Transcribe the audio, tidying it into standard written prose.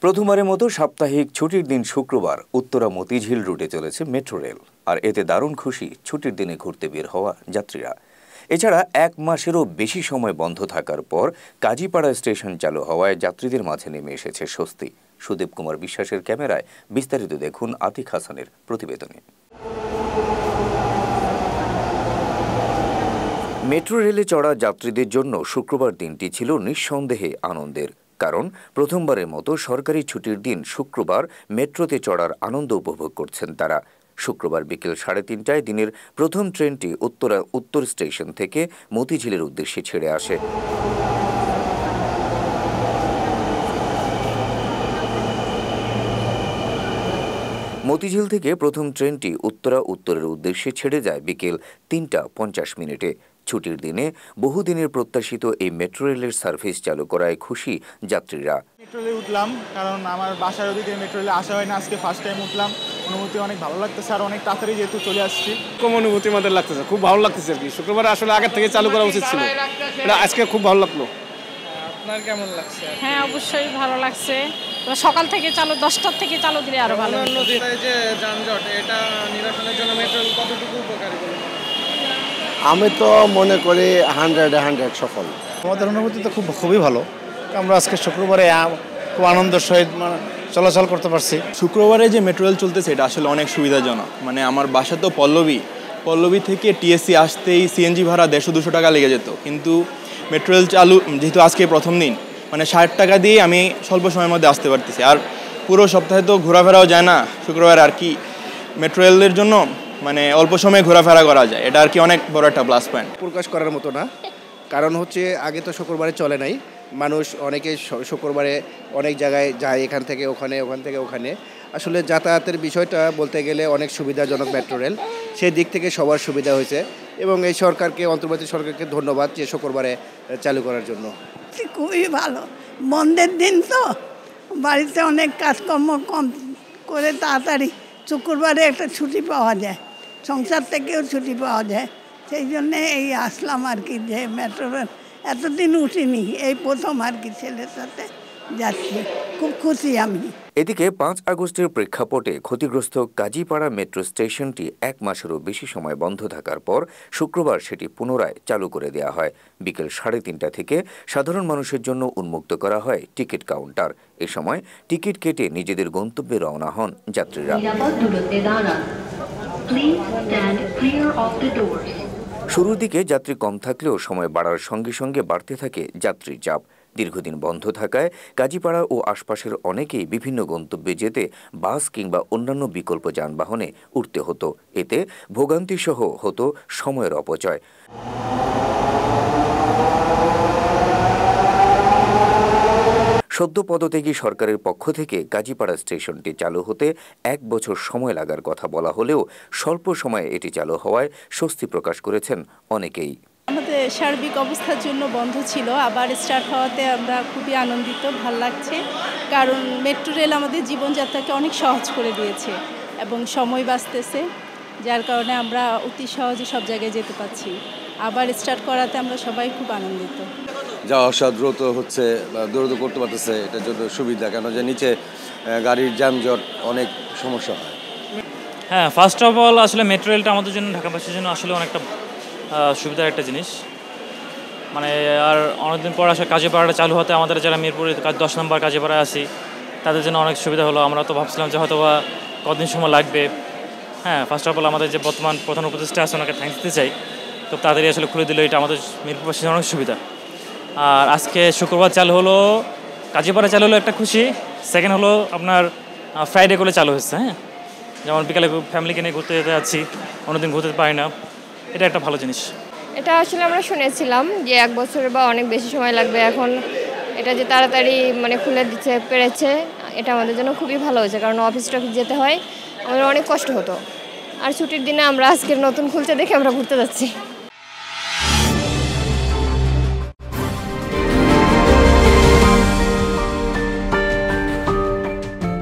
প্রথমবারের মতো সাপ্তাহিক ছুটির দিন শুক্রবার উত্তরা মতিঝিল রুটে চলেছে মেট্রো রেল। আর এতে দারুণ খুশি ছুটির দিনে ঘুরতে বের হওয়া যাত্রীরা। এছাড়া এক মাসেরও বেশি সময় বন্ধ থাকার পর কাজীপাড়া স্টেশন চালু হওয়ায় যাত্রীদের মাঝে নেমে এসেছে স্বস্তি। সুদীপ কুমার বিশ্বাসের ক্যামেরায় বিস্তারিত দেখুন আতিক হাসানের প্রতিবেদনে। মেট্রো রেলে চড়া যাত্রীদের জন্য শুক্রবার দিনটি ছিল নিঃসন্দেহে আনন্দের। কারণ প্রথমবারের মতো সরকারি ছুটির দিন শুক্রবার মেট্রোতে চড়ার আনন্দ উপভোগ করছেন তারা। শুক্রবার বিকেল 3:30টায় দিনের প্রথম ট্রেনটি উত্তর স্টেশন থেকে মতিঝিলের উদ্দেশ্যে ছেড়ে আসে। মতিঝিল থেকে প্রথম ট্রেনটি উত্তরের উদ্দেশ্যে ছেড়ে যায় বিকেল 3:50 ছুটির দিনে বহুদিনের প্রত্যাশিত এই মেট্রো রেলের সার্ভিস চালু করায় খুশি যাত্রীরা। মেট্রো রেলে উঠলাম, কারণ আমার বাসার ওদিকে মেট্রো রেলে আসা হয় না, আজকে ফার্স্ট টাইম উঠলাম। অনুভূতি অনেক ভালো লাগতেছে, আর অনেক তাড়াতাড়ি যেহেতু চলে আসছি, কম অনুভূতির মধ্যে লাগতেছে, খুব ভালো লাগতেছে আর কি। শুক্রবার আসলে আগের থেকে চালু করা উচিত ছিল, এটা আজকে খুব ভালো লাগলো। আপনার কেমন লাগছে? হ্যাঁ, অবশ্যই ভালো লাগছে। সকাল থেকে চালু, 10টার থেকে চালু দিলে আরো ভালো। যে যানজট, এটা নিরসনের জন্য মেট্রো রেল কতটুকু উপকারী বলে? আমি তো মনে করি 100 সফল। আমাদের অনুভূতি তো খুবই ভালো। আমরা আজকে শুক্রবারে খুব আনন্দের সহিত চলাচল করতে পারছি। শুক্রবারে যে মেট্রো রেল চলতেছে এটা আসলে অনেক সুবিধাজনক। মানে আমার বাসা তো পল্লবী থেকে টিএসসি আসতেই সিএনজি ভাড়া 150-200 টাকা লেগে যেত, কিন্তু মেট্রো রেল চালু যেহেতু আজকে প্রথম দিন, মানে 60 টাকা দিয়ে আমি স্বল্প সময়ের মধ্যে আসতে পারতেছি। আর পুরো সপ্তাহে তো ঘোরাফেরাও যায় না, শুক্রবার আর কি মেট্রো রেলের জন্য মানে অল্প সময়ে ঘোরাফেরা করা যায়, এটা আর কি অনেক বড় একটা প্লাস পয়েন্ট। প্রকাশ করার মতো না, কারণ হচ্ছে আগে তো শুক্রবারে চলে নাই। মানুষ অনেকে শুক্রবারে অনেক জায়গায় যায়, এখান থেকে ওখানে, ওখান থেকে ওখানে। আসলে যাতায়াতের বিষয়টা বলতে গেলে অনেক সুবিধাজনক মেট্রো রেল, সেই দিক থেকে সবার সুবিধা হয়েছে। এবং এই সরকারকে, অন্তর্বর্তী সরকারকে ধন্যবাদ যে শুক্রবারে চালু করার জন্য। খুবই ভালো, বন্ধের দিন তো বাড়িতে অনেক কাজকর্ম কম করে তাড়াতাড়ি শুক্রবারে একটা ছুটি পাওয়া যায়, সংসার থেকেও ছুটি পাওয়া যায়। সেই জন্যে এই আসলাম আর কি, যে মেট্রো রেল এতদিন উঠিনি, এই প্রথম আর কি ছেলের সাথে যাচ্ছি, খুব খুশি আমি। এদিকে 5 আগস্টের প্রেক্ষাপটে ক্ষতিগ্রস্ত কাজীপাড়া মেট্রো স্টেশনটি এক মাসেরও বেশি সময় বন্ধ থাকার পর শুক্রবার সেটি পুনরায় চালু করে দেওয়া হয়। বিকেল 3:30 থেকে সাধারণ মানুষের জন্য উন্মুক্ত করা হয় টিকিট কাউন্টার। এ সময় টিকিট কেটে নিজেদের গন্তব্যে রওনা হন যাত্রীরা। শুরুর দিকে যাত্রী কম থাকলেও সময় বাড়ার সঙ্গে সঙ্গে বাড়তে থাকে যাত্রীর চাপ। দীর্ঘদিন বন্ধ থাকায় কাজীপাড়া ও আশপাশের অনেকেই বিভিন্ন গন্তব্যে যেতে বাস কিংবা অন্যান্য বিকল্প যানবাহনে উঠতে হতো। এতে ভোগান্তিসহ হতো সময়ের অপচয়। সদ্য পদত্যাগী সরকারের পক্ষ থেকে কাজীপাড়া স্টেশনটি চালু হতে 1 বছর সময় লাগার কথা বলা হলেও স্বল্প সময়ে এটি চালু হওয়ায় স্বস্তি প্রকাশ করেছেন অনেকেই। আমাদের সার্বিক অবস্থার জন্য বন্ধ ছিল, আবার স্টার্ট হওয়াতে আমরা খুবই আনন্দিত, ভাল লাগছে। কারণ মেট্রো রেল আমাদের জীবনযাত্রাকে অনেক সহজ করে দিয়েছে এবং সময় বাঁচতেছে, যার কারণে আমরা অতি সহজে সব জায়গায় যেতে পারছি। আবার স্টার্ট করাতে আমরা সবাই খুব আনন্দিত। যাওয়া আসা দ্রুত হচ্ছে, দ্রুত করতে পারতেছে, এটার জন্য সুবিধা। কেন যে নিচে গাড়ির যানজট অনেক সমস্যা হয়। হ্যাঁ, ফার্স্ট অফ অল আসলে মেট্রো রেলটা আমাদের জন্য, ঢাকাবাসীর জন্য আসলে অনেকটা সুবিধার একটা জিনিস। মানে আর অনেকদিন পর আসলে কাজীপাড়াটা চালু হতে আমাদের যারা মিরপুরে 10 নম্বর কাজীপাড়ায় আছি তাদের জন্য অনেক সুবিধা হলো। আমরা তো ভাবছিলাম যে হয়তো বা কতদিন সময় লাগবে। হ্যাঁ, ফার্স্ট অফ অল আমাদের যে বর্তমান প্রধান উপদেষ্টা আছে ওনাকে থ্যাঙ্কস দিতে চাই, তো তাড়াতাড়ি আসলে খুলে দিল, এটা আমাদের মিরপুরবাসীর অনেক সুবিধা। আর আজকে শুক্রবার চালু হলো, কাজীপাড়া চালু হলো একটা খুশি। সেকেন্ড হলো আপনার ফ্রাইডে করে চালু হচ্ছে। হ্যাঁ, যেমন বিকালে ফ্যামিলিকে নিয়ে ঘুরতে যেতে যাচ্ছি, অন্যদিন ঘুরতে পারি না, এটা একটা ভালো জিনিস। এটা আসলে আমরা শুনেছিলাম যে 1 বছর বা অনেক বেশি সময় লাগবে, এখন এটা যে তাড়াতাড়ি মানে খুলে দিতে পেরেছে, এটা আমাদের জন্য খুবই ভালো হয়েছে। কারণ অফিস যেতে হয়, আমাদের অনেক কষ্ট হতো। আর ছুটির দিনে আমরা আজকের নতুন খুলছে দেখে আমরা ঘুরতে যাচ্ছি।